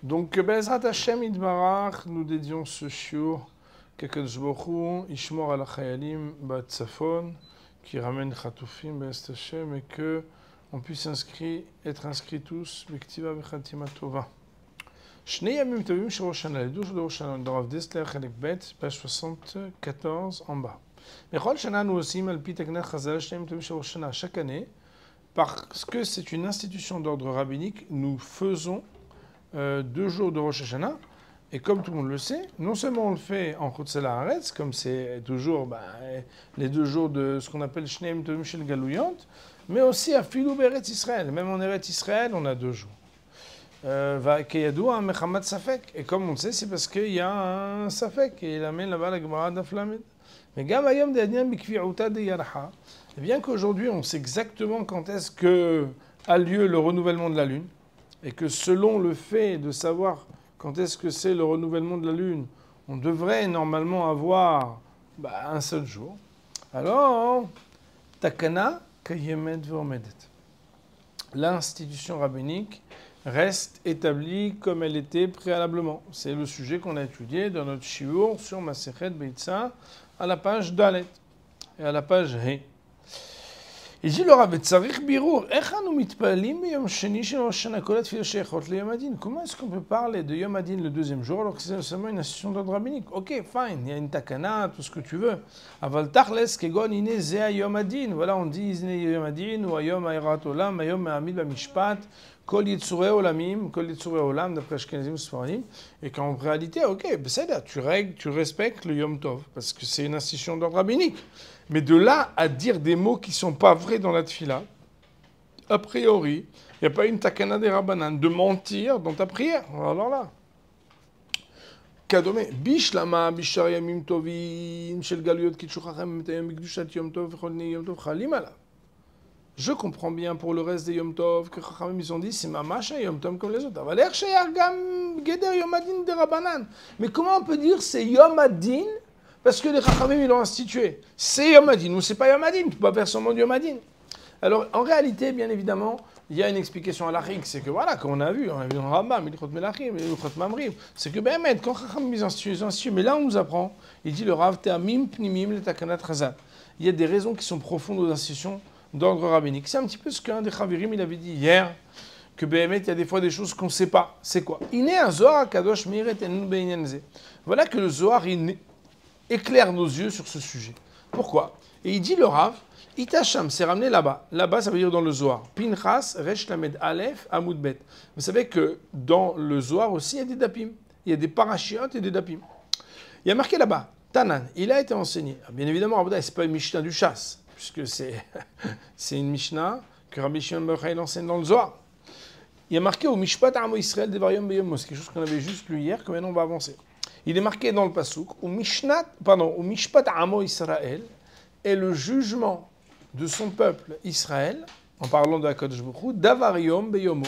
Donc, Bezrat Hashem Idbarach, nous dédions ce shiur qu'Akadosh Baruch Hu Ishmor al Chayalim Batzafon, qui ramène Chatoufim Be'ez Hashem, et que on puisse être inscrits tous Bektiva Bechatima Tova. Shnei Yamim Tovim Shel Rosh Hashanah, les 2 jours de Rosh Hashanah, dans Rav Dessler Chelek Bet, page 74 en bas. Bechol Shana nous aussi Malpi Taknat Chazal Shnei Yamim Tovim Shel Rosh Hashanah, chaque année, parce que c'est une institution d'ordre rabbinique, nous faisons 2 jours de Rosh Hashanah, et comme tout le monde le sait, non seulement on le fait en Chutz La'aretz, comme c'est toujours les 2 jours de ce qu'on appelle Shnei Yamim Tovim Shel Galuyot, mais aussi à Filou Be'eretz Israël. Même en Eretz Israël, on a 2 jours. Keyadou Mechamad Safek. Et comme on le sait, c'est parce qu'il y a un Safek, et il amène là-bas la Gemara d'Aflamed. Mais Gam Hayom De'adyan Bikvi'uta de Yarha. Et bien qu'aujourd'hui, on sait exactement quand est-ce que a lieu le renouvellement de la Lune, et que selon le fait de savoir quand est-ce que c'est le renouvellement de la Lune, on devrait normalement avoir un seul jour. Alors, Takana Kayemet V'omedet. L'institution rabbinique reste établie comme elle était préalablement. C'est le sujet qu'on a étudié dans notre shiur sur Masechet Beitza à la page Dalet et à la page He. Il dit le Rav Tzarich Birour, comment est-ce qu'on peut parler de Yom Adin le 2e jour alors que c'est seulement une institution d'ordre rabbinique? Ok, fine, il y a une takana, tout ce que tu veux. Aval tachles kegon ine ze Yom Adin. Voilà, on dit Izne Yom Adin ou Yom Ha'erat Olam, Yom Ha'amid B'Mishpat, Kol Yitzurei Olamim, Kol Yitzurei Olam, d'après Ashkenazim Sfaradim. Et qu'en réalité, ok, c'est là, tu respectes le Yom Tov parce que c'est une institution d'ordre rabbinique. Mais de là à dire des mots qui ne sont pas vrais dans la tfila, a priori, il n'y a pas une takana des rabbanan de mentir dans ta prière. Alors là, Kadome, Bishlama, Bishar Yamim Tovim, Shel Galuyot Kitshukachem, Metayam Bikdushat Yom Tov, Cholni Yom Tov, Chalimala. Je comprends bien pour le reste des Yom Tov que Chachamim ils ont dit c'est mamash un Yom Tov comme les autres. Avaler Sheyagam Geder Yom Adin des rabbanan. Mais comment on peut dire c'est Yom Adin? Parce que les Chachamim, ils l'ont institué. C'est Yom Adin ou c'est pas Yom Adin. Tu ne peux pas faire seulement du Yom Adin. Alors, en réalité, bien évidemment, il y a une explication à l'Achik. C'est que voilà, comme on a vu dans le Rambam, Ilchot Melachim, Ilchot Mamrim, c'est que quand Chachamim, ils ont institué, mais là, on nous apprend, il dit le Rav Te'amim Pnimim le Takanat Chazal. Il y a des raisons qui sont profondes aux institutions d'ordre rabbinique. C'est un petit peu ce qu'un des Chavirim, il avait dit hier, que Béhémet, il y a des fois des choses qu'on ne sait pas. C'est quoi? Iné un Zohar Kadosh Meiret Enu Beinyanze. Voilà que le Zohar, il éclaire nos yeux sur ce sujet. Pourquoi? Et il dit le Rav, Itacham, c'est ramené là-bas. Là-bas, ça veut dire dans le Zohar. Pinchas, Resh Lamed Aleph, Amoud Bet. Vous savez que dans le Zohar aussi, il y a des dapim. Il y a des parachiotes et des dapim. Il y a marqué là-bas, Tanan, il a été enseigné. Bien évidemment, ce n'est pas une Mishnah du chasse, puisque c'est une Mishnah que Rabbi Shimon Bar Yochai enseigne dans le Zohar. Il y a marqué au Mishpat Amo Israël Devariom Beyom, c'est quelque chose qu'on avait juste lu hier, que maintenant on va avancer. Il est marqué dans le Pasuk, au Mishpat Amo Israël, est le jugement de son peuple Israël, en parlant de HaKadosh Baruch Hu, Davar Yom Beyomo.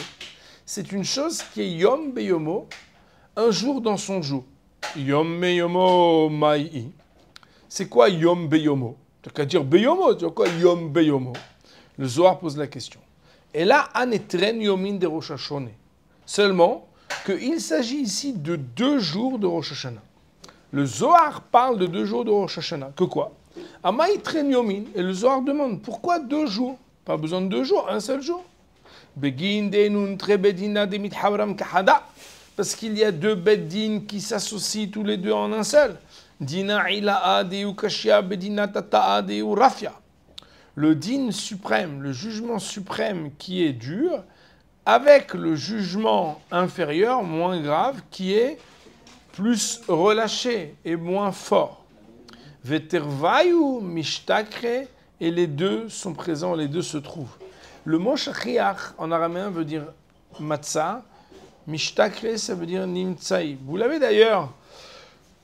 C'est une chose qui est Yom Beyomo, un jour dans son jour. Yom Beyomo Maï. C'est quoi Yom Beyomo? Tu n'as qu'à dire Beyomo, tu vois quoi Yom Beyomo? Le Zohar pose la question. Et là, Anetren Yomin de Rosh Hashanah. Seulement, qu'il s'agit ici de 2 jours de Rosh Hashanah. Le Zohar parle de 2 jours de Rosh Hashanah. Que quoi? Amaï Tren Yomin. Et le Zohar demande, pourquoi 2 jours? Pas besoin de 2 jours, un seul jour. Begin denun trebedina demit havram kahada. Parce qu'il y a 2 beddin qui s'associent tous les 2 en un seul. Dina ila'a deu kashia bedina tata'a deu rafia. Le din suprême, le jugement suprême qui est dur, avec le jugement inférieur, moins grave, qui est plus relâché et moins fort. Vetervayu mishtakre, et les 2 sont présents, les 2 se trouvent. Le mot shachiach en araméen veut dire matzah, mishtakre ça veut dire nimtsaï. Vous l'avez d'ailleurs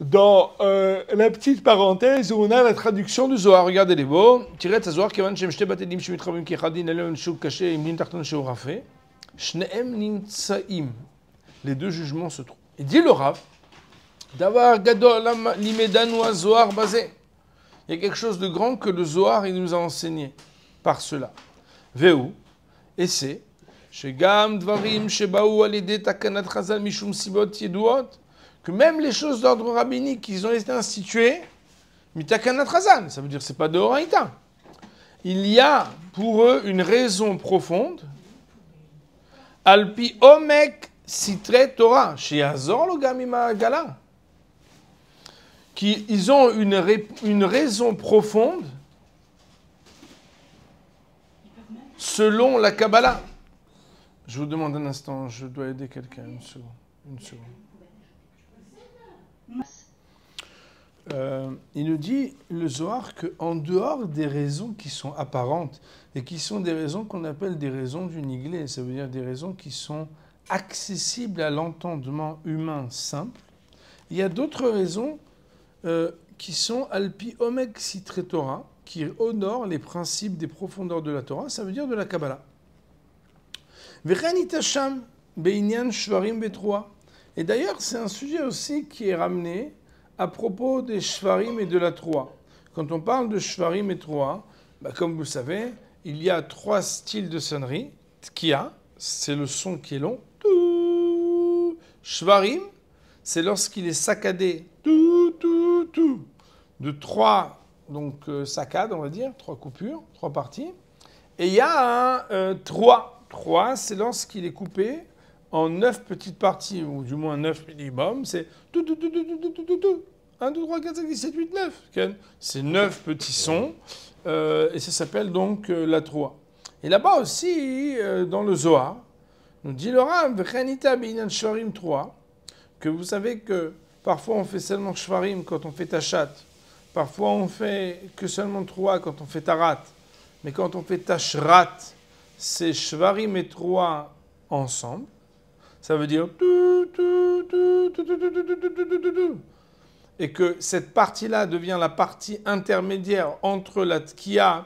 dans la petite parenthèse où on a la traduction du Zohar. Regardez les mots. Tiret Zohar kevan shem shte batedim shemitravim kechadin elon shuk kashe imlin tarton sheurafé. Shneem nimtsaim. Les 2 jugements se trouvent. Et dit le Rav, Davar gadol limedanu Zohar basé. Il y a quelque chose de grand que le Zohar il nous a enseigné par cela. Veu, et c'est Shegam dvarim shebaou alide takanat chazal mishum sibot yeduot, que même les choses d'ordre rabbinique qui ont été instituées, mitakanat chazal, ça veut dire que c'est pas de Horaïta. Il y a pour eux une raison profonde, alpi omek sitre Torah, chez Azor lo gamima gala, qu'ils ont une raison profonde selon la Kabbalah. Je vous demande un instant, je dois aider quelqu'un, une seconde. Il nous dit, le Zohar, qu'en dehors des raisons qui sont apparentes et qui sont des raisons qu'on appelle des raisons du niglé, ça veut dire des raisons qui sont accessibles à l'entendement humain simple, il y a d'autres raisons qui sont alpi omek sitre Torah, qui honorent les principes des profondeurs de la Torah, ça veut dire de la Kabbalah. Et d'ailleurs, c'est un sujet aussi qui est ramené à propos des shvarim et de la Troa. Quand on parle de shvarim et Troa, comme vous le savez, il y a 3 styles de sonnerie. Tkia, c'est le son qui est long. Shvarim, c'est lorsqu'il est saccadé de 3 saccades, on va dire, 3 coupures, 3 parties. Et il y a un 3. 3, c'est lorsqu'il est coupé en 9 petites parties, ou du moins 9 minimum. C'est 1, 2, 3, 4, 5, 6, 7, 8, 9. C'est 9 petits sons. Et ça s'appelle donc la 3. Et là-bas aussi, dans le Zohar, nous dit le Rav, V'chanita b'inyan shvarim 3, que vous savez que parfois on fait seulement shvarim quand on fait tachat, parfois on fait que seulement 3 quand on fait tarat, mais quand on fait tashrat, c'est shvarim et 3 ensemble. Ça veut dire et que cette partie-là devient la partie intermédiaire entre la tkia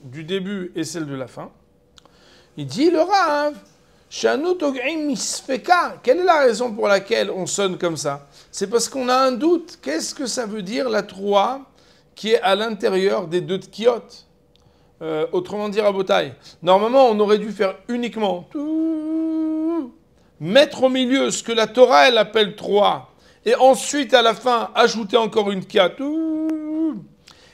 du début et celle de la fin. Il dit le Rav, quelle est la raison pour laquelle on sonne comme ça? C'est parce qu'on a un doute. Qu'est-ce que ça veut dire la 3 qui est à l'intérieur des 2 tkiot? Autrement dit, Rabotai, normalement on aurait dû faire uniquement mettre au milieu ce que la Torah elle appelle 3 et ensuite à la fin ajouter encore une tkia.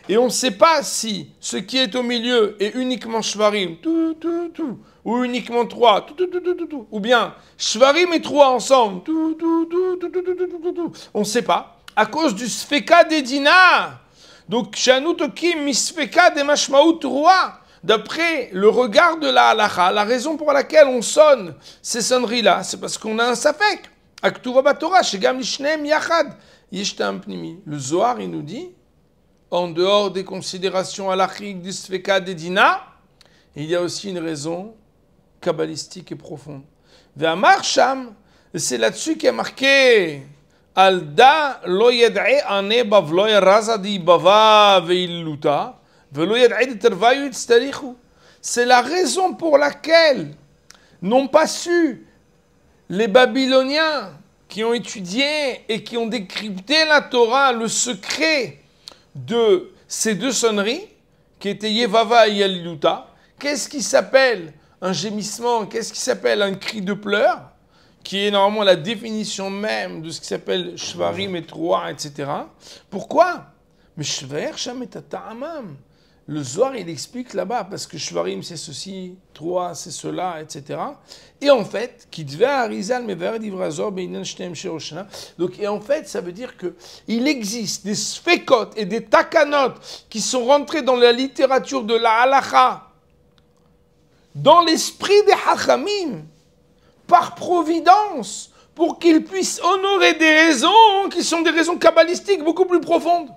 Et on ne sait pas si ce qui est au milieu est uniquement shvarim ou uniquement 3 ou bien shvarim et 3 ensemble. On ne sait pas à cause du sfeka dedina. Donc, d'après le regard de la halacha, la raison pour laquelle on sonne ces sonneries-là, c'est parce qu'on a un safek. Le Zohar, il nous dit, en dehors des considérations halachiques du sfeka dedina, il y a aussi une raison kabbalistique et profonde. C'est là-dessus qu'est marqué Alda lo yed'e ane bavlo razadi bava veilluta velo yed'e tervayu itztarichu. C'est la raison pour laquelle n'ont pas su les Babyloniens qui ont étudié et qui ont décrypté la Torah, le secret de ces 2 sonneries qui étaient Yevava et Yelluta. Qu'est-ce qui s'appelle un gémissement? Qu'est-ce qui s'appelle un cri de pleurs? Qui est normalement la définition même de ce qui s'appelle shvarim et 3, etc. Pourquoi? Mais shver sham et ta'amam. Le Zohar, il explique là-bas, parce que shvarim c'est ceci, 3 c'est cela, etc. Et en fait, kitve arizal mever divrazor beinan shtem sheroshana. Donc, et en fait, ça veut dire que il existe des sfekot et des takanot qui sont rentrés dans la littérature de la halacha, dans l'esprit des hachamim, par providence, pour qu'ils puissent honorer des raisons qui sont des raisons kabbalistiques beaucoup plus profondes.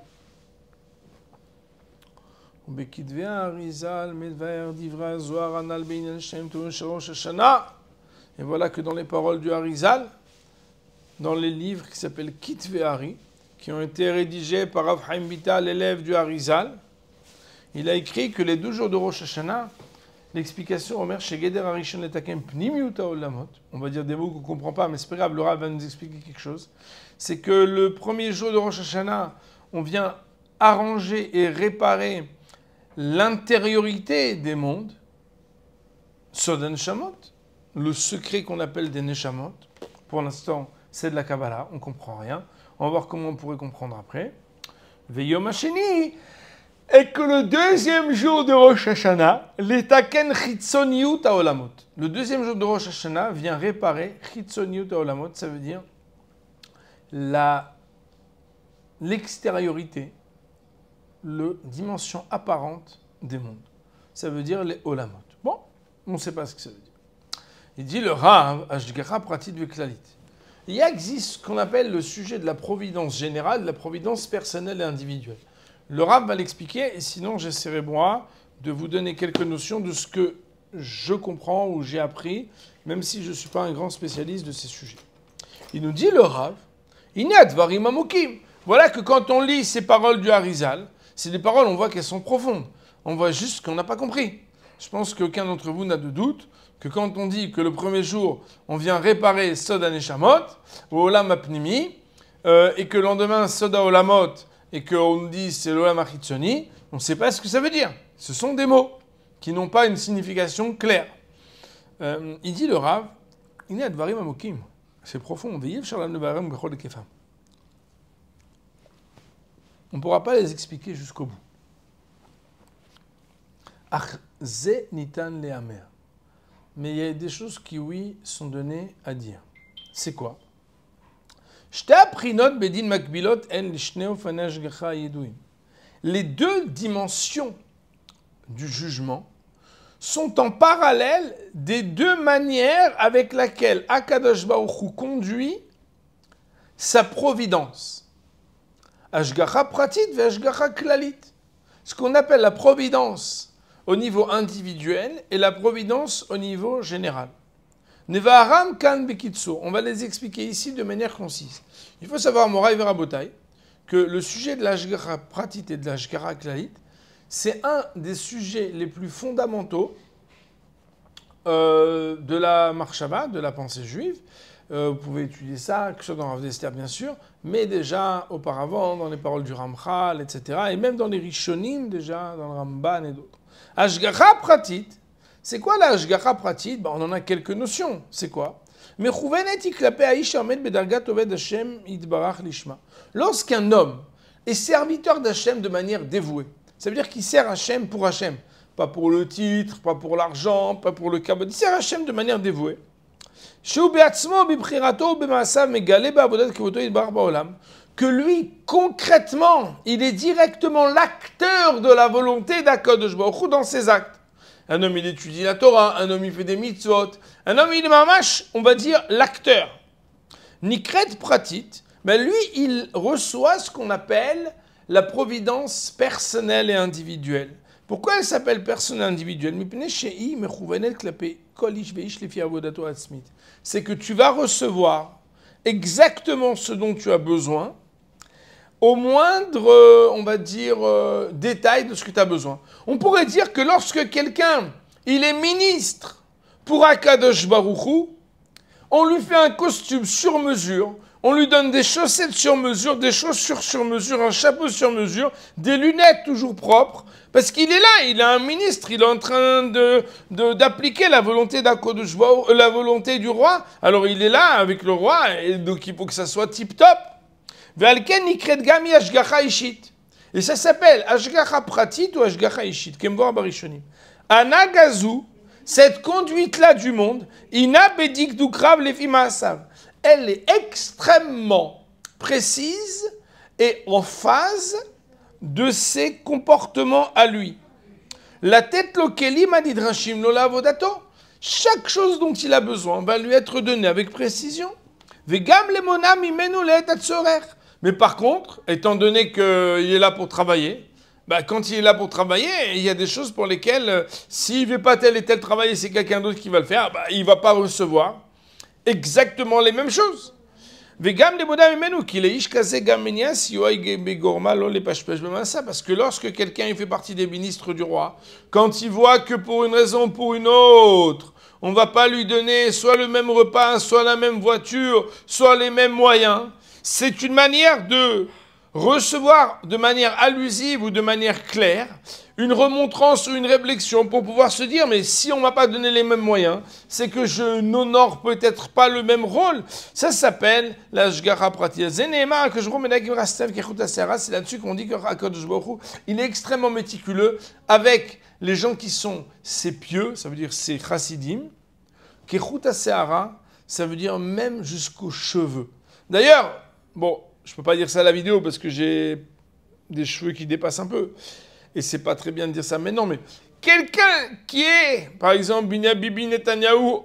Et voilà que dans les paroles du Harizal, dans les livres qui s'appellent Kitve Hari, qui ont été rédigés par Rav Chaim Vital, l'élève du Harizal, il a écrit que les 2 jours de Rosh Hashanah, l'explication, Omer, chez Geder Harishon Letakem Pnimiuta Olamot, on va dire des mots qu'on ne comprend pas, mais c'est pas grave, le Rav va nous expliquer quelque chose. C'est que le premier jour de Rosh Hashanah, on vient arranger et réparer l'intériorité des mondes, Sod Neshamot, le secret qu'on appelle des Neshamot. Pour l'instant, c'est de la Kabbalah, on ne comprend rien. On va voir comment on pourrait comprendre après. Veyom Hasheni, et que le deuxième jour de Rosh Hashanah, l'etaken chitzoniut haolamot. Le deuxième jour de Rosh Hashanah vient réparer chitzoniut haolamot, ça veut dire l'extériorité, la dimension apparente des mondes. Ça veut dire les olamot. Bon, on ne sait pas ce que ça veut dire. Il dit le Rav, Ashgacha Pratit Veklalit. Il existe ce qu'on appelle le sujet de la providence générale, de la providence personnelle et individuelle. Le Rav va l'expliquer, et sinon j'essaierai moi de vous donner quelques notions de ce que je comprends ou j'ai appris, même si je ne suis pas un grand spécialiste de ces sujets. Il nous dit le Rav, Inadvarim Amukim. Voilà que quand on lit ces paroles du Harizal, c'est des paroles, on voit qu'elles sont profondes. On voit juste qu'on n'a pas compris. Je pense qu'aucun d'entre vous n'a de doute que quand on dit que le premier jour, on vient réparer Soda Neshamot, ou Olam Apnimi, et que le lendemain, Soda Olamot, et qu'on dit c'est l'Olam Achitzoni, on ne sait pas ce que ça veut dire. Ce sont des mots qui n'ont pas une signification claire. Il dit le Rav, Ine Advarim Amokim. C'est profond. On ne pourra pas les expliquer jusqu'au bout. Achze nitan leamer. Mais il y a des choses qui, oui, sont données à dire. C'est quoi? Les deux dimensions du jugement sont en parallèle des deux manières avec lesquelles Akadosh Baruch Hu conduit sa providence. Ashgacha pratit ve ashgacha klalit. Ce qu'on appelle la providence au niveau individuel et la providence au niveau général. Nevaharam kan bekitso. On va les expliquer ici de manière concise. Il faut savoir, Moraï Verabotai, que le sujet de l'ashgacha pratit et de l'ashgacha klalit, c'est un des sujets les plus fondamentaux de la marshava, de la pensée juive. Vous pouvez étudier ça, que ce soit dans Rav d'Esther bien sûr, mais déjà auparavant dans les paroles du Ramchal, etc. Et même dans les Rishonim, déjà dans le Ramban et d'autres. Ashgacha pratit, c'est quoi la Ashgacha pratit? On en a quelques notions. C'est quoi? Lorsqu'un homme est serviteur d'Hachem de manière dévouée, ça veut dire qu'il sert Hachem pour Hachem. Pas pour le titre, pas pour l'argent, pas pour le kabod. Il sert Hachem de manière dévouée. Que lui, concrètement, il est directement l'acteur de la volonté d'Akadosh Baruch Hu dans ses actes. Un homme, il étudie la Torah, un homme, il fait des mitzvot. Un homme, il est mamash, on va dire, l'acteur. Nikret pratit, ben lui, il reçoit ce qu'on appelle la providence personnelle et individuelle. Pourquoi elle s'appelle personnelle individuelle? C'est que tu vas recevoir exactement ce dont tu as besoin, au moindre, on va dire, détail de ce que tu as besoin. On pourrait dire que lorsque quelqu'un, il est ministre pour Akadosh Baruch Hu, on lui fait un costume sur mesure, on lui donne des chaussettes sur mesure, des chaussures sur mesure, un chapeau sur mesure, des lunettes toujours propres, parce qu'il est là, il est un ministre, il est en train d'appliquer la volonté d'Akadosh Baruch Hu, la volonté du roi. Alors il est là avec le roi, et donc il faut que ça soit tip-top. Et ça s'appelle Ashgacha Pratit ou Ashgacha Ishit. Kemvor Barishonim. Anagazu, cette conduite-là du monde, Ina Bedik Dukrav Lefi Maasav. Elle est extrêmement précise et en phase de ses comportements à lui. La tête lokeli madidrashim lola vodato. Chaque chose dont il a besoin va lui être donnée avec précision. Vegam lemona mimenu leet atzorer. Mais par contre, étant donné qu'il est là pour travailler, quand il est là pour travailler, il y a des choses pour lesquelles, s'il ne fait pas tel et tel travail, c'est quelqu'un d'autre qui va le faire, il ne va pas recevoir exactement les mêmes choses. Parce que lorsque quelqu'un fait partie des ministres du roi, quand il voit que pour une raison ou pour une autre, on ne va pas lui donner soit le même repas, soit la même voiture, soit les mêmes moyens, c'est une manière de recevoir de manière allusive ou de manière claire une remontrance ou une réflexion pour pouvoir se dire, mais si on m'a pas donné les mêmes moyens, c'est que je n'honore peut-être pas le même rôle. Ça s'appelle la Shgacha Pratia. Zeneema, que je remets c'est là-dessus qu'on dit que HaKadosh Baruch Hu, il est extrêmement méticuleux avec les gens qui sont ses pieux, ça veut dire ses chassidim, Kechut HaSeara, ça veut dire même jusqu'aux cheveux. D'ailleurs, bon, je peux pas dire ça à la vidéo parce que j'ai des cheveux qui dépassent un peu. Et c'est pas très bien de dire ça maintenant, mais quelqu'un qui est, par exemple, Bibi Netanyahou,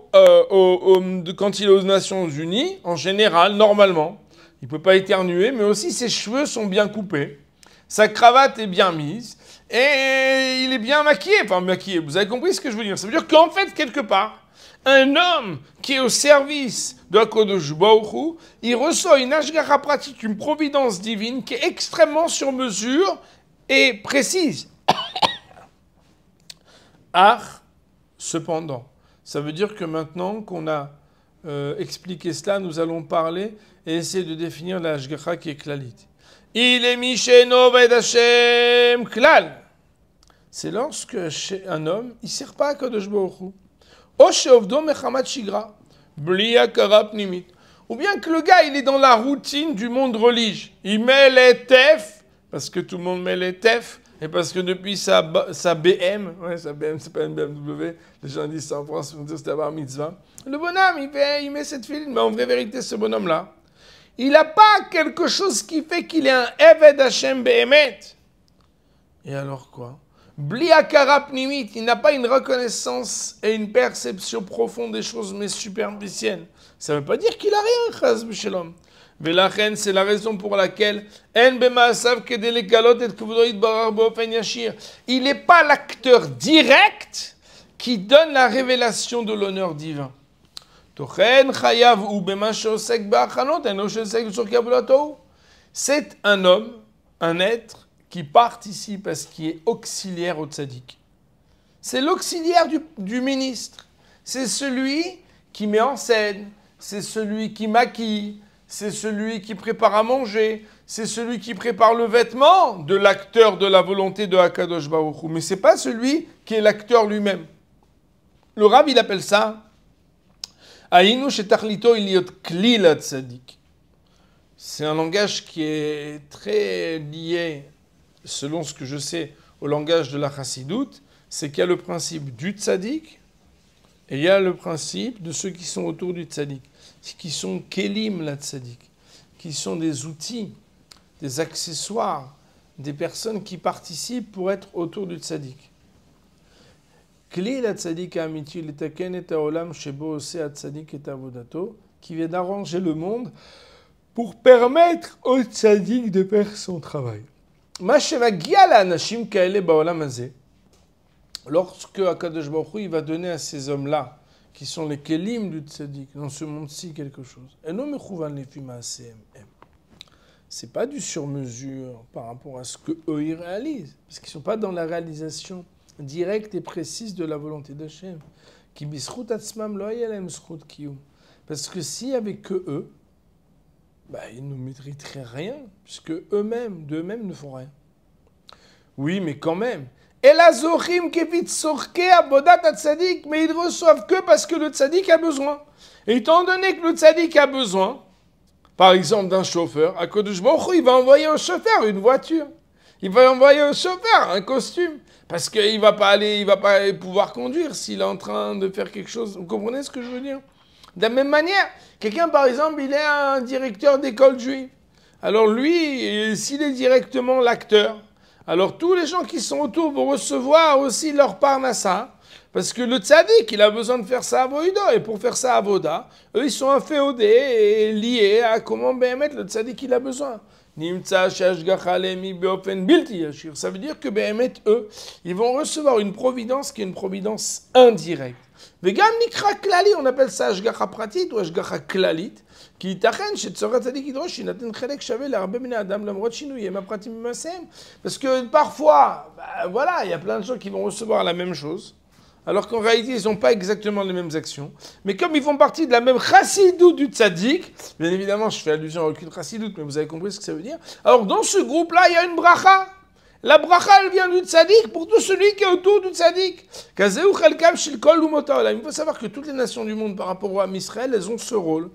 quand il est aux Nations Unies, en général, normalement, il peut pas éternuer, mais aussi ses cheveux sont bien coupés, sa cravate est bien mise, et il est bien maquillé. Enfin, maquillé, vous avez compris ce que je veux dire. Ça veut dire qu'en fait, quelque part, un homme qui est au service de HaKadosh Baruch Hu, il reçoit une Hashgacha pratique, une providence divine qui est extrêmement sur mesure et précise. Cependant, ça veut dire que maintenant qu'on a expliqué cela, nous allons parler et essayer de définir la Hashgacha qui est klalit. Il est Misheno Ved Hashem Klal. C'est lorsque chez un homme, il ne sert pas à HaKadosh Baruch Hu. Ou bien que le gars, il est dans la routine du monde religieux. Il met les tef, parce que tout le monde met les tef, et parce que depuis sa BM, ouais, sa BM, c'est pas une BMW, les gens disent ça en France, ils vont dire que c'est un bar mitzvah. Le bonhomme, il met cette file, mais en vraie vérité, ce bonhomme-là, il n'a pas quelque chose qui fait qu'il est un Eved Hashem Behemet. Et alors quoi? Bli akara pnimit, il n'a pas une reconnaissance et une perception profonde des choses, mais superficielles. Ça ne veut pas dire qu'il n'a rien, chas b'shalom. Velachen, c'est la raison pour laquelle en b'maasav kedele galot et kvodoit barar b'ofen yashir. Il n'est pas l'acteur direct qui donne la révélation de l'honneur divin. Tochen chayav ou b'ma sheosek b'achanot eno sheosek b'tzorki avolato. C'est un homme, un être qui participe à ce qui est auxiliaire au tzaddik. C'est l'auxiliaire du ministre. C'est celui qui met en scène. C'est celui qui maquille. C'est celui qui prépare à manger. C'est celui qui prépare le vêtement de l'acteur de la volonté de HaKadosh Baruch Hu. Mais ce n'est pas celui qui est l'acteur lui-même. Le Rav, il appelle ça Aïnou shetachlito iliot kli la tzaddik. C'est un langage qui est très lié, selon ce que je sais, au langage de la chassidoute, c'est qu'il y a le principe du tzaddik et il y a le principe de ceux qui sont autour du tzaddik, qui sont kelim la tzaddik, qui sont des outils, des accessoires, des personnes qui participent pour être autour du tzaddik. Kli la tzaddik amiti letaken et haolam shebo ose tzaddik et avodato, qui vient d'arranger le monde pour permettre au tzaddik de faire son travail. Lorsque HaKadosh Baruch Hu, il va donner à ces hommes-là, qui sont les kelim du tzaddik, dans ce monde-ci quelque chose. C'est pas du sur-mesure par rapport à ce qu'eux ils réalisent, parce qu'ils ne sont pas dans la réalisation directe et précise de la volonté d'Hachem. Parce que s'il n'y avait que eux, ils ne mériteraient rien, puisque eux-mêmes, d'eux-mêmes, ne font rien. Oui, mais quand même. Et la zochim kevit sorke abodat tzaddik, mais ils ne reçoivent que parce que le tzaddik a besoin. Et étant donné que le tzaddik a besoin, par exemple d'un chauffeur, HaKadosh Baruch Hu, il va envoyer au chauffeur une voiture. Il va envoyer au chauffeur un costume. Parce qu'il ne va pas pouvoir conduire s'il est en train de faire quelque chose. Vous comprenez ce que je veux dire? De la même manière, quelqu'un, par exemple, il est un directeur d'école juive. Alors lui, s'il est directement l'acteur, alors tous les gens qui sont autour vont recevoir aussi leur parnassa, parce que le tzaddik, il a besoin de faire sa avoda, et pour faire sa avoda, eux, ils sont inféodés et liés à comment mettre le tzaddik, il a besoin. Ça veut dire que eux, ils vont recevoir une providence qui est une providence indirecte. Vegam nikra klali, on appelle ça hashgacha pratit ou hashgacha klalit, כי ייתכן שצורך הצדיק ידרוש שיינתן חלק שווה להרבה בני אדם למרות שינויים הפרטים במעשיהם. Parce que parfois, voilà, il y a plein de gens qui vont recevoir la même chose, alors qu'en réalité, ils n'ont pas exactement les mêmes actions. Mais comme ils font partie de la même chassidoute du tzaddik, bien évidemment, je fais allusion à aucune chassidoute, mais vous avez compris ce que ça veut dire. Alors, dans ce groupe-là, il y a une bracha. La bracha, elle vient du tzaddik pour tout celui qui est autour du tzaddik. Il faut savoir que toutes les nations du monde par rapport au Ham Israël, elles ont ce rôle.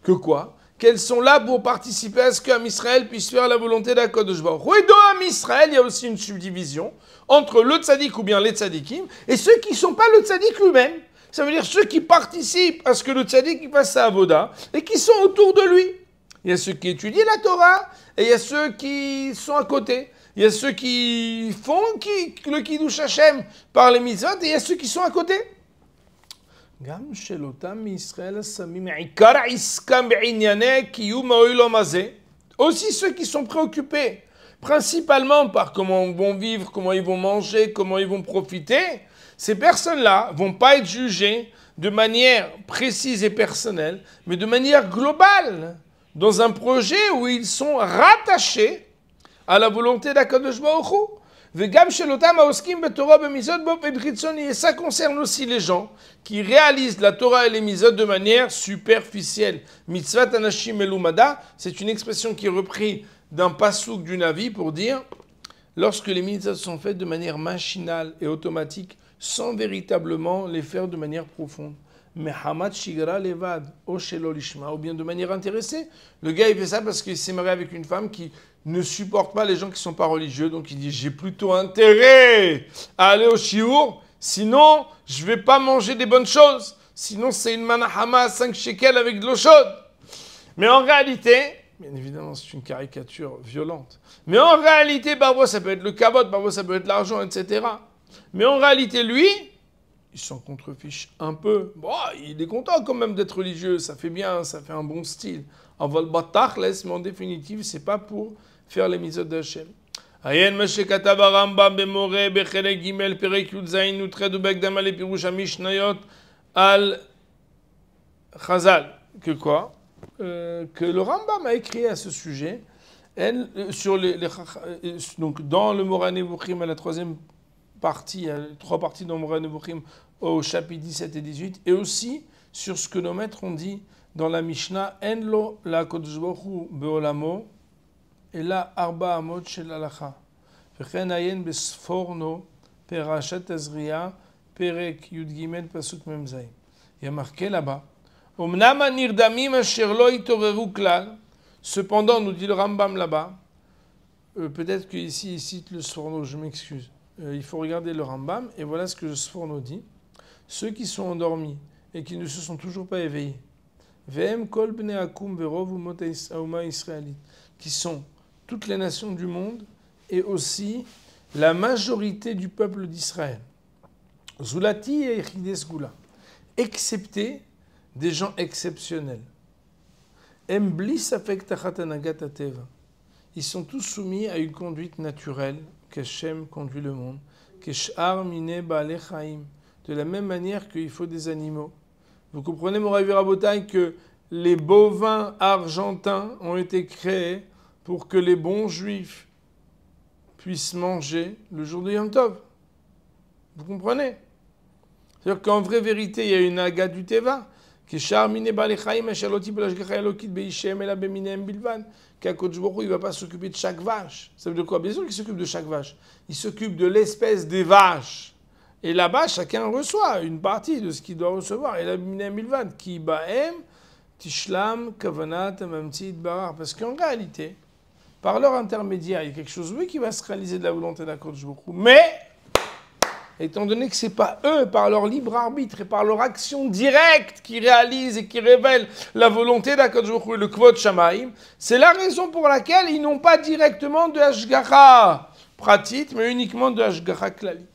Que quoi? Qu'elles sont là pour participer à ce qu'Am Israël puisse faire la volonté d'Akadosh Baruch Hu. Et dans Am Israël, il y a aussi une subdivision entre le tzaddik ou bien les tzaddikim et ceux qui ne sont pas le tzaddik lui-même. Ça veut dire ceux qui participent à ce que le tzaddik fasse sa avoda et qui sont autour de lui. Il y a ceux qui étudient la Torah et il y a ceux qui sont à côté. Il y a ceux qui font le Kiddush Hashem par les mitzvot et il y a ceux qui sont à côté. Aussi ceux qui sont préoccupés principalement par comment ils vont vivre, comment ils vont manger, comment ils vont profiter, ces personnes-là vont pas être jugées de manière précise et personnelle, mais de manière globale, dans un projet où ils sont rattachés à la volonté d'Akadosh Baruch Hu. Et ça concerne aussi les gens qui réalisent la Torah et les mitzvot de manière superficielle. Mitzvat anashim elumada, c'est une expression qui est reprise d'un pasouk du Navi pour dire lorsque les mitzvot sont faites de manière machinale et automatique, sans véritablement les faire de manière profonde. Mais Hamad Shigra Levad, ou bien de manière intéressée. Le gars, il fait ça parce qu'il s'est marié avec une femme qui ne supporte pas les gens qui ne sont pas religieux. Donc il dit, j'ai plutôt intérêt à aller au shiur, sinon je ne vais pas manger des bonnes choses. Sinon c'est une manahama à 5 shekels avec de l'eau chaude. Mais en réalité, bien évidemment c'est une caricature violente. Mais en réalité, parfois ça peut être le kavod, parfois ça peut être l'argent, etc. Mais en réalité, lui, il s'en contrefiche un peu. Bon, il est content quand même d'être religieux, ça fait bien, ça fait un bon style. En Valbatachles, mais en définitive, c'est pas pour faire les mitzvot de Hashem. Ayen Moshe Katav Rambam Bemore Bechelek Gimel Perek Yud Zayin Nutred Ubekdam Ale Pirush Mishnayot Al Chazal. Que quoi? Que le Rambam a écrit à ce sujet, sur donc dans le Moreh Nevuchim à la troisième partie, il y a 3 parties dans Moreh Nevuchim au chapitre 17 et 18, et aussi sur ce que nos maîtres ont dit dans la Mishnah, En lo la Kodesh Baruch Hu beolamo, et la arba amot shel halacha. Vechen ayen besforno perashat Tazria perek yud gimel pasuk mem zayin. Il y a marqué là-bas, Omnam anirdamim asher lo itoreru klal. Cependant, nous dit le Rambam là-bas, peut-être qu'ici il cite le Sforno, je m'excuse. Il faut regarder le Rambam, et voilà ce que le Sforno dit. Ceux qui sont endormis et qui ne se sont toujours pas éveillés, V'em kol bnei akum verov umot hauma israélit, qui sont toutes les nations du monde et aussi la majorité du peuple d'Israël. Zulati et Echides Gula, excepté des gens exceptionnels. Em bli safek tachat hanagat hateva. Ils sont tous soumis à une conduite naturelle qu'Hashem conduit le monde. Keshar mine ba'alei chaim, de la même manière qu'il faut des animaux. Vous comprenez, Moraï Rabotai, que les bovins argentins ont été créés pour que les bons juifs puissent manger le jour de Yom Tov. Vous comprenez? C'est-à-dire qu'en vraie vérité, il y a une aga du Teva. qu'Akadosh Baruch Hu, il ne va pas s'occuper de chaque vache. Ça veut dire quoi? Bien sûr qu'il s'occupe de chaque vache. Il s'occupe de l'espèce des vaches. Et là-bas, chacun reçoit une partie de ce qu'il doit recevoir. Et la Biminem Bilvan, qui ba'em, tishlam, kavanat, mamtid, barar. Parce qu'en réalité, par leur intermédiaire, il y a quelque chose, oui, qui va se réaliser de la volonté d'Akadosh Baruch Hu. Mais, étant donné que ce n'est pas eux, par leur libre arbitre et par leur action directe, qui réalisent et qui révèlent la volonté d'Akadosh Baruch Hu, le Kvod Shamaim, c'est la raison pour laquelle ils n'ont pas directement de Hashgacha pratit, mais uniquement de Hashgacha klalit.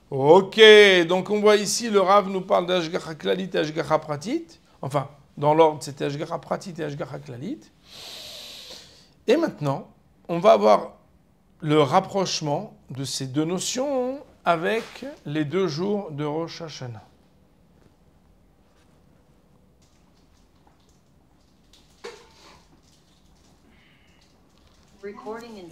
Ok, donc on voit ici, le Rav nous parle d'Hashgacha klalit et Hashgacha pratit. Enfin, dans l'ordre, c'était Hashgacha pratit et Hashgacha klalit. Et maintenant, on va avoir le rapprochement de ces deux notions avec les 2 jours de Rosh Hashanah.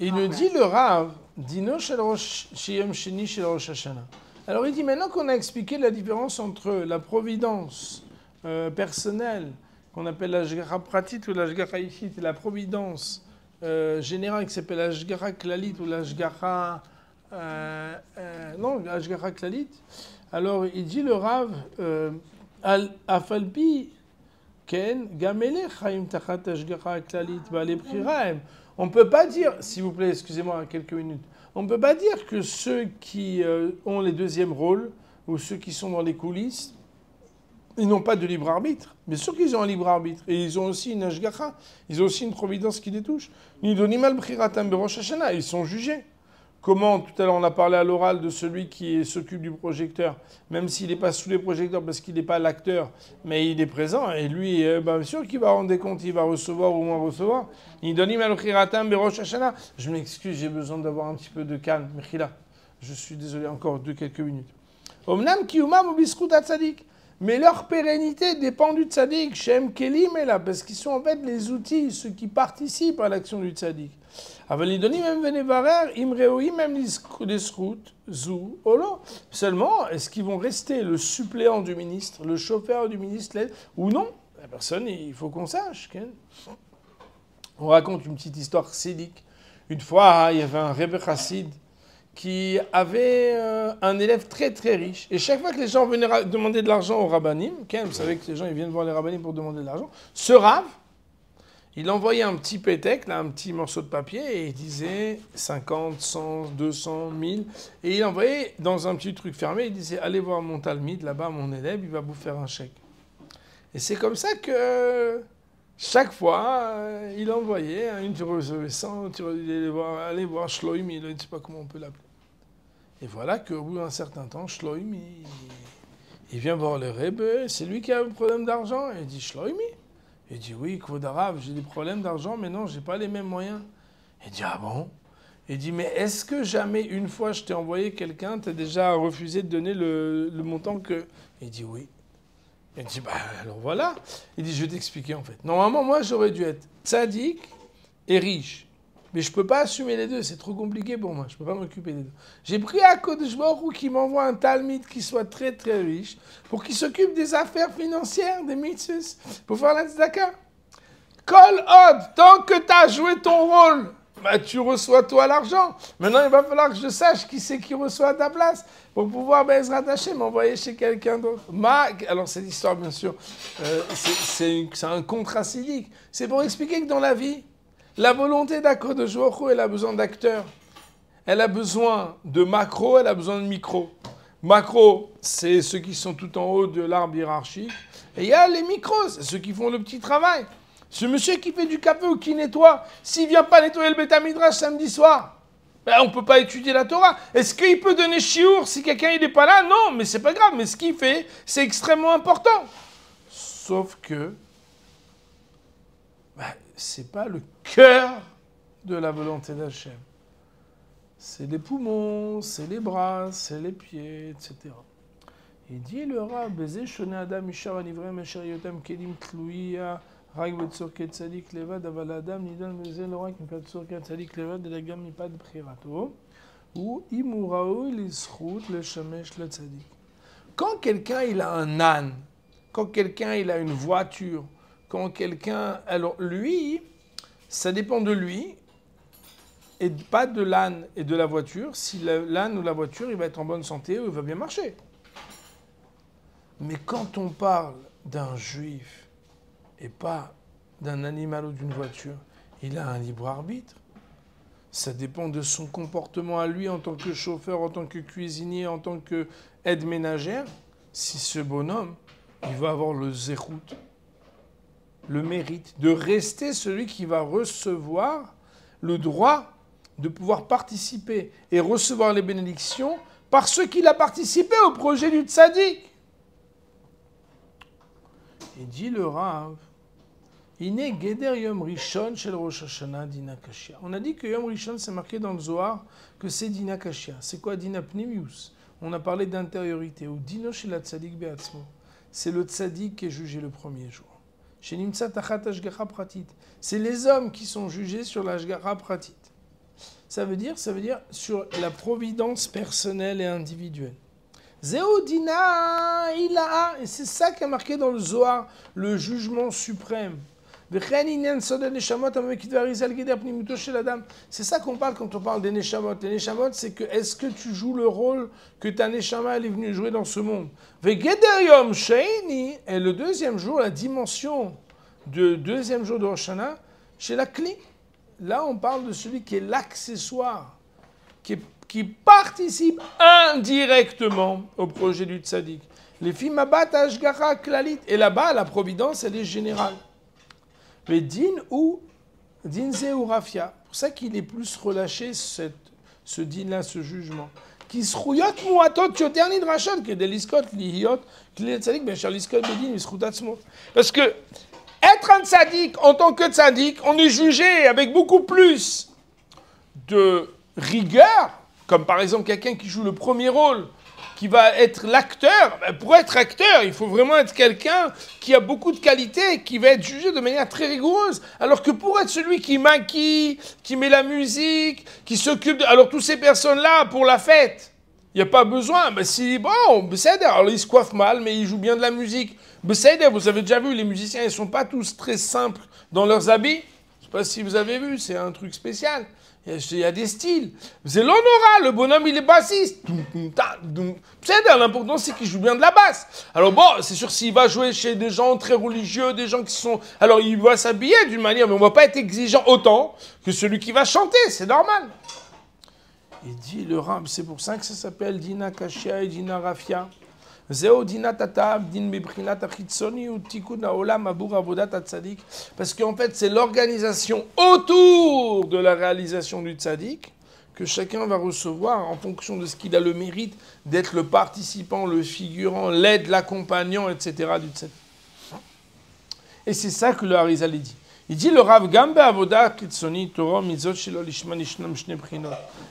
Il nous dit le Rav, Dino shel Rosh Shiyom Sheni shel Rosh Hashanah. Alors il dit, maintenant qu'on a expliqué la différence entre la providence personnelle, qu'on appelle la Hashgacha pratit ou la Hashgacha ishit, et la providence générale qui s'appelle Ashgara Klalit ou l'Ashgara... non, l'Ashgara Klalit. Alors, il dit le Rav, Afalpi, Ken, Gamele, Chaim Tachat Ashgara Klalit, Bale Priraem. On ne peut pas dire, s'il vous plaît, excusez-moi, quelques minutes, on ne peut pas dire que ceux qui ont les deuxièmes rôles, ou ceux qui sont dans les coulisses, ils n'ont pas de libre arbitre. Bien sûr qu'ils ont un libre arbitre. Et ils ont aussi une ashgacha, ils ont aussi une providence qui les touche. Ils sont jugés. Comment, tout à l'heure on a parlé à l'oral de celui qui s'occupe du projecteur, même s'il n'est pas sous les projecteurs parce qu'il n'est pas l'acteur, mais il est présent, et lui, bien sûr qu'il va rendre des comptes, il va recevoir ou moins recevoir. Je m'excuse, j'ai besoin d'avoir un petit peu de calme. Mechila, je suis désolé encore de quelques minutes. Mais leur pérennité dépend du tzaddik, Shem Kelim est là, parce qu'ils sont en fait les outils, ceux qui participent à l'action du tzaddik. Seulement, est-ce qu'ils vont rester le suppléant du ministre, le chauffeur du ministre, ou non? La personne, il faut qu'on sache. On raconte une petite histoire chassidique. Une fois, il y avait un Rebbe Chassid qui avait un élève très très riche. Et chaque fois que les gens venaient demander de l'argent au rabbanim, vous savez que les gens ils viennent voir les rabbanim pour demander de l'argent, ce Rav, il envoyait un petit pétec, là, un petit morceau de papier, et il disait 50, 100, 200, 1000. Et il envoyait dans un petit truc fermé, il disait allez voir mon talmid, là-bas, mon élève, il va vous faire un chèque. Et c'est comme ça que chaque fois, il envoyait, tu recevais 100, allez voir Shloim, je ne sais pas comment on peut l'appeler. Et voilà qu'au bout d'un certain temps, Shloim, il vient voir le Rebbe, c'est lui qui a un problème d'argent. Et il dit Shloim, il dit oui, Kvod Arav, j'ai des problèmes d'argent, mais non, j'ai pas les mêmes moyens. Il dit ah bon? Il dit mais est-ce que jamais une fois je t'ai envoyé quelqu'un, t'as déjà refusé de donner le montant que... Il dit oui. Il dit bah alors voilà. Il dit je vais t'expliquer en fait. Normalement moi j'aurais dû être tzaddik et riche. Mais je ne peux pas assumer les deux, c'est trop compliqué pour moi, je ne peux pas m'occuper des deux. J'ai pris à Kodesh Baruch Hu qui m'envoie un talmid qui soit très très riche, pour qu'il s'occupe des affaires financières, des mitzvahs, pour faire la tzedaka. Kol od, tant que tu as joué ton rôle, bah, tu reçois toi l'argent. Maintenant il va falloir que je sache qui c'est qui reçoit à ta place, pour pouvoir Bezrat Hashem m'envoyer chez quelqu'un d'autre. Alors cette histoire bien sûr, c'est un contrat civique. C'est pour expliquer que dans la vie, la volonté d'Akadosh Baruch Hu, elle a besoin d'acteurs. Elle a besoin de macro, elle a besoin de micro. Macro, c'est ceux qui sont tout en haut de l'arbre hiérarchique. Et il y a les micros, c'est ceux qui font le petit travail. Ce monsieur qui fait du café ou qui nettoie, s'il ne vient pas nettoyer le Beth Midrash samedi soir, ben on ne peut pas étudier la Torah. Est-ce qu'il peut donner shiur si quelqu'un n'est pas là? Non, mais c'est pas grave. Mais ce qu'il fait, c'est extrêmement important. Sauf que c'est pas le cœur de la volonté d'Hachem. C'est les poumons, c'est les bras, c'est les pieds, etc. Il dit le Rav, Bezeh shone adam ishar anivrem asher yotam kelim tluia rak betzorket tzadik levad aval adam nidan bezeh lo rak mipat tzorket tzadik levad אלא גם מפאת בחירתו ou אם הוא ראוי לזכות לשמש לצדיק. Quand quelqu'un il a un âne, quand quelqu'un il a une voiture, quand quelqu'un... Alors lui, ça dépend de lui, et pas de l'âne et de la voiture. Si l'âne ou la voiture, il va être en bonne santé ou il va bien marcher. Mais quand on parle d'un juif et pas d'un animal ou d'une voiture, il a un libre arbitre. Ça dépend de son comportement à lui en tant que chauffeur, en tant que cuisinier, en tant qu'aide ménagère. Si ce bonhomme, il va avoir le zérout, le mérite de rester celui qui va recevoir le droit de pouvoir participer et recevoir les bénédictions parce qu'il a participé au projet du tzaddik. Il dit le Rav, Iné Geder Yom Rishon shel Rosh Hashanah Dina Kashia. On a dit que Yom Rishon, c'est marqué dans le Zohar que c'est Dina Kashia. C'est quoi Dina Pnimius? On a parlé d'intériorité. Ou Dino shel Tzadik Be'atzmo. C'est le tzaddik qui est jugé le premier jour. C'est les hommes qui sont jugés sur l'ashgara pratit. Ça veut dire sur la providence personnelle et individuelle. Zéodina ilaha, et c'est ça qui est marqué dans le Zohar, le jugement suprême. C'est ça qu'on parle quand on parle des neshamot. Les neshamot, c'est que est-ce que tu joues le rôle que ta neshama elle est venue jouer dans ce monde. Et le deuxième jour, la dimension du deuxième jour de Rosh Hashanah, chez la clé. Là, on parle de celui qui est l'accessoire, qui participe indirectement au projet du tzaddik. Les filles Mabat Ashgacha Klalit. Et là-bas, la providence, elle est générale. Mais din ou dinze ou rafia. C'est pour ça qu'il est plus relâché, ce din-là, ce jugement. Qui se rouillot mouatot tioterni de rachat, que des liskot, lihiot, klilet tzadik, bien cher liskot, bedin, misroutatsmo. Parce que être un tzaddik, en tant que tzaddik, on est jugé avec beaucoup plus de rigueur, comme par exemple quelqu'un qui joue le premier rôle, qui va être l'acteur. Pour être acteur, il faut vraiment être quelqu'un qui a beaucoup de qualités, qui va être jugé de manière très rigoureuse. Alors que pour être celui qui maquille, qui met la musique, qui s'occupe de... Alors, toutes ces personnes-là, pour la fête, il n'y a pas besoin. Ben, si, bon, alors ils se coiffent mal, mais ils jouent bien de la musique. Vous avez déjà vu, les musiciens, ils ne sont pas tous très simples dans leurs habits. Je ne sais pas si vous avez vu, c'est un truc spécial. Il y a des styles. C'est l'honorat, le bonhomme, il est bassiste. L'important, c'est qu'il joue bien de la basse. Alors bon, c'est sûr, s'il va jouer chez des gens très religieux, des gens qui sont... Alors, il va s'habiller d'une manière, mais on ne va pas être exigeant autant que celui qui va chanter, c'est normal. Il dit, le Rab, c'est pour ça que ça s'appelle Dina Kashia et Dina Rafia. Parce qu'en fait, c'est l'organisation autour de la réalisation du tzaddik que chacun va recevoir en fonction de ce qu'il a le mérite d'être le participant, le figurant, l'aide, l'accompagnant, etc. du tzaddik. Et c'est ça que le Harizal dit. Il dit le Rav Gambe Avoda Kitzoni Torah Mizot Shelo Lishma Nishnam Shne Brinot.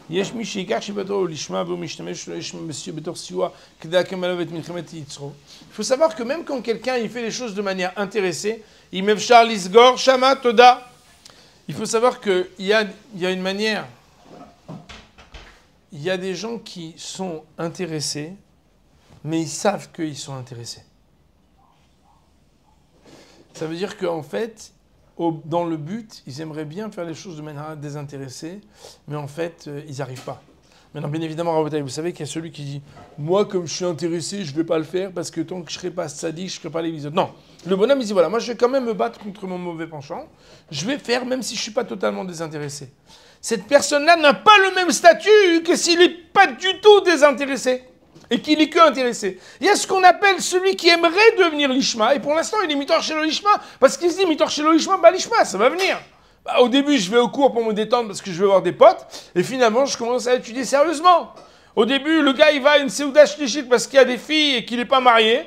Yesh mi shikach shibato lishma bo mishtamesh lo yesh monsieur betor siwa keda kemalav et milchemet yitzro. Il faut savoir que même quand quelqu'un il fait les choses de manière intéressée, il mefshar lisgor shama toda. Il faut savoir que il y a une manière. Il y a des gens qui sont intéressés, mais ils savent qu'ils sont intéressés. Ça veut dire qu'en fait, dans le but, ils aimeraient bien faire les choses de manière désintéressée, mais en fait, ils n'y arrivent pas. Maintenant, bien évidemment, vous savez qu'il y a celui qui dit « Moi, comme je suis intéressé, je ne vais pas le faire parce que tant que je ne serai pas sadique, je ne serai pas les visites. » Non, le bonhomme, il dit « Voilà, moi, je vais quand même me battre contre mon mauvais penchant. Je vais faire même si je ne suis pas totalement désintéressé. » Cette personne-là n'a pas le même statut que s'il n'est pas du tout désintéressé et qu'il n'est que intéressé. Il y a ce qu'on appelle celui qui aimerait devenir l'ishma, et pour l'instant, il est mitor chez le l'ishma, parce qu'il se dit mitor chez le l'ishma, bah l'ishma, ça va venir. Bah, au début, je vais au cours pour me détendre parce que je veux avoir des potes, et finalement, je commence à étudier sérieusement. Au début, le gars, il va à une Seuda Shlichit parce qu'il y a des filles et qu'il n'est pas marié,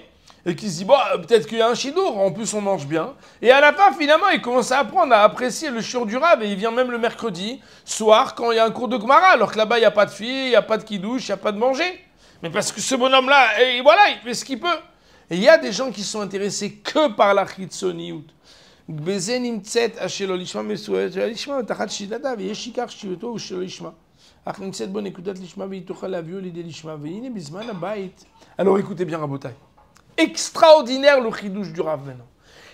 et qu'il se dit, bon, peut-être qu'il y a un chidour, en plus on mange bien. Et à la fin, finalement, il commence à apprendre à apprécier le shiur du Rav, et il vient même le mercredi soir quand il y a un cours de Gemara, alors que là-bas, il n'y a pas de filles, il n'y a pas de kidouche, il n'y a pas de manger. Mais parce que ce bonhomme-là, et voilà, il fait ce qu'il peut. Et il y a des gens qui sont intéressés que par la chitzoniout. Alors écoutez bien, Rabotai. Extraordinaire le chidouche du Rav maintenant.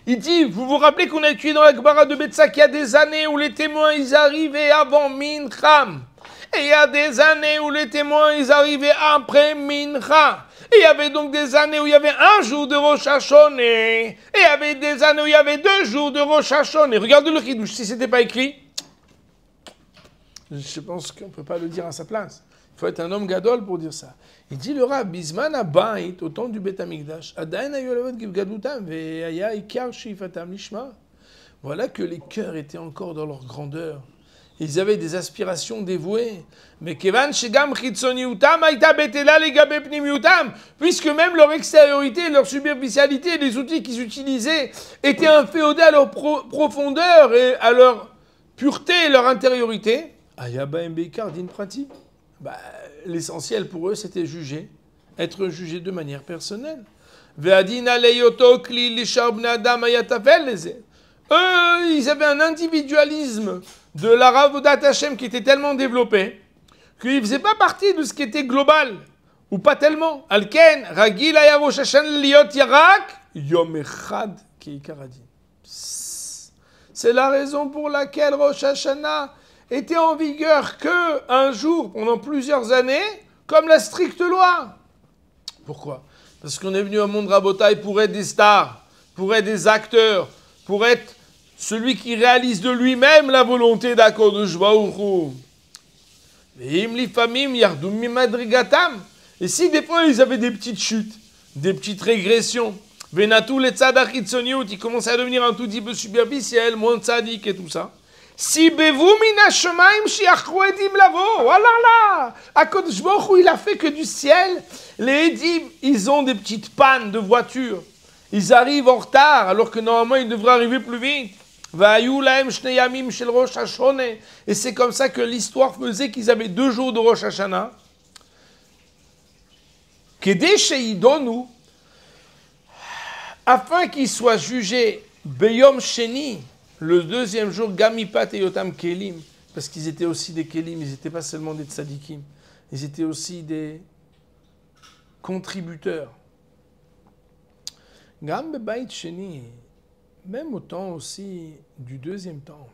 Il dit, vous vous rappelez qu'on a étudié dans la Gemara de Betsa qu'il y a des années où les témoins, ils arrivaient avant Mincham. Et il y a des années où les témoins, ils arrivaient après Mincha. Et il y avait donc des années où il y avait un jour de Rosh Hashanah. Et il y avait des années où il y avait 2 jours de Rosh Hashanah. Regardez le chidouche, si ce n'était pas écrit. Je pense qu'on ne peut pas le dire à sa place. Il faut être un homme gadol pour dire ça. Il dit le Rav, Bisman Abayit, au temps du Bet Amikdash, Adain Ayolavet Givgadutam, Veaya Ikar Shifatam Lishma. Voilà que les cœurs étaient encore dans leur grandeur. Ils avaient des aspirations dévouées. Mais Kevan Shegam Chitzoniutam Aïta Betela Legabe Pnimiutam, puisque même leur extériorité, leur superficialité, les outils qu'ils utilisaient étaient inféodés à leur profondeur et à leur pureté et leur intériorité. Ayaba Mbekar Din Prati. L'essentiel pour eux, c'était juger, être jugé de manière personnelle. Ve'adina Leyoto Kli Lishar Bnadam Ayatafel Leze. Eux, ils avaient un individualisme de la Ravodat Hashem qui était tellement développé qu'ils ne faisaient pas partie de ce qui était global, ou pas tellement. Alken, Ragil Ayarosh Hashem Liot Yarak, Yom Echad Keikaradin. C'est la raison pour laquelle Rosh Hashanah était en vigueur qu'un jour pendant plusieurs années, comme la stricte loi. Pourquoi? Parce qu'on est venu au monde Rabotai pour être des stars, pour être des acteurs, pour être celui qui réalise de lui-même la volonté d'Akadosh Baruch Hu. Et si des fois ils avaient des petites chutes, des petites régressions, Venatou les tzadach itzoniut, ils commençaient à devenir un tout petit peu superficiel, moins tzadik et tout ça. Si bevu mina shemaim shiachru edim lavo, voilà là, Akadosh Baruch Hu, il a fait que du ciel, les edim, ils ont des petites pannes de voiture, ils arrivent en retard alors que normalement ils devraient arriver plus vite. Et c'est comme ça que l'histoire faisait qu'ils avaient 2 jours de Rosh Hashanah. Afin qu'ils soient jugés Beyom Sheni, le 2e jour, Gamipat et Yotam Kelim, parce qu'ils étaient aussi des Kelim, ils n'étaient pas seulement des tzadikim, ils étaient aussi des contributeurs. Gam Bebait Sheni, même au temps aussi du 2e temple,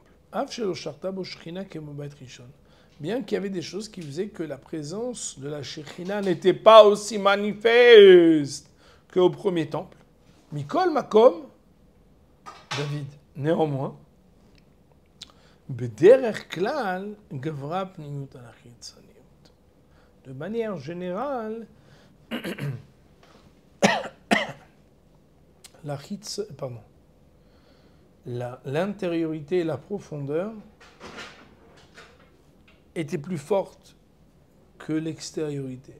bien qu'il y avait des choses qui faisaient que la présence de la Shekhinah n'était pas aussi manifeste qu'au 1er temple. Mikol Makom, David, néanmoins, Bederech Klal Gavra Pnimut al Chitzoniut. De manière générale, l'intériorité et la profondeur étaient plus fortes que l'extériorité.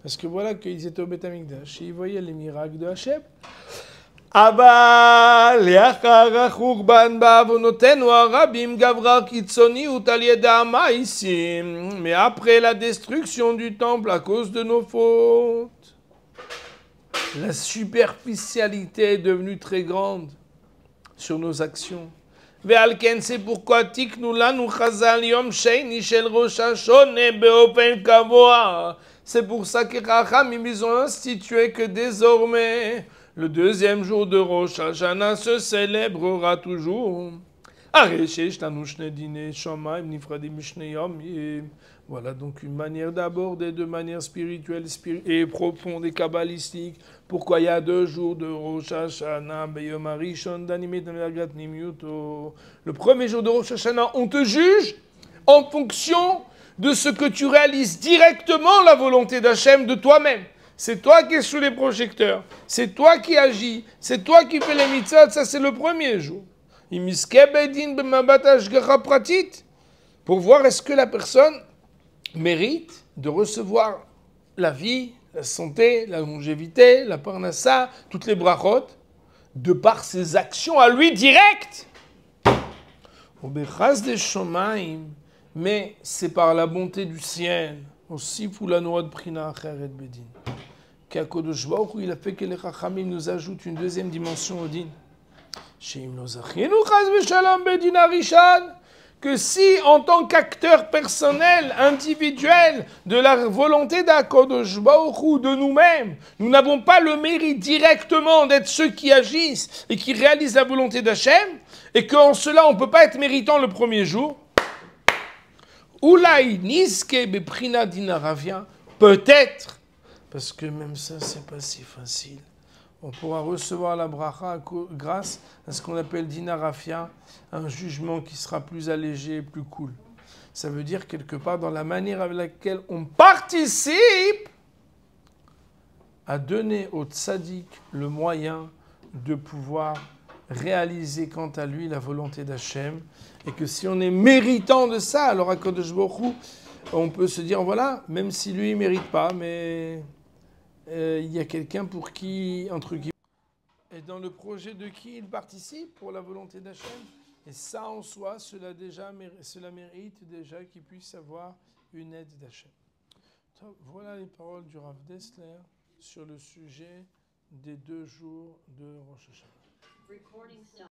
Parce que voilà qu'ils étaient au Beth Amikdash et ils voyaient les miracles de Hachem. Mais après la destruction du temple à cause de nos fautes, la superficialité est devenue très grande sur nos actions. C'est pourquoi c'est pour ça que Chachamim ils ont institué que désormais le 2e jour de Rosh Hashanah se célébrera toujours. Voilà donc une manière d'aborder de manière spirituelle et profonde et kabbalistique. Pourquoi il y a 2 jours de Rosh Hashanah, le 1er jour de Rosh Hashanah, on te juge en fonction de ce que tu réalises directement la volonté d'Hachem de toi-même. C'est toi qui es sous les projecteurs, c'est toi qui agis, c'est toi qui fais les mitzvot, ça c'est le 1er jour. Pour voir est-ce que la personne mérite de recevoir la vie, la santé, la longévité, la parnassa, toutes les brachot, de par ses actions à lui directes. Mais c'est par la bonté du ciel, aussi pour la noix de Prina Acheret Bedin, qu'Akadosh Baruch Hu, il a fait que les Chachamim nous ajoutent une 2e dimension au din. Que si, en tant qu'acteur personnel, individuel, de la volonté d'Akadosh Baruch Hu, de nous-mêmes, nous n'avons pas le mérite directement d'être ceux qui agissent et qui réalisent la volonté d'Hachem, et qu'en cela on ne peut pas être méritant le 1er jour, Oulaï niske beprina dinaravia, peut-être, parce que même ça c'est pas si facile, on pourra recevoir la bracha grâce à ce qu'on appelle dinarafia, un jugement qui sera plus allégé, plus cool. Ça veut dire quelque part dans la manière avec laquelle on participe à donner au tzaddik le moyen de pouvoir réaliser quant à lui la volonté d'Hachem, et que si on est méritant de ça, alors à Kadosh Baruch Hu, on peut se dire voilà, même si lui ne mérite pas, mais il y a quelqu'un pour qui, entre guillemets, et dans le projet de qui il participe pour la volonté d'Hachem. Et ça en soi, cela mérite déjà qu'il puisse avoir une aide d'Hachem. Voilà les paroles du Rav Dessler sur le sujet des 2 jours de Rosh Hashanah.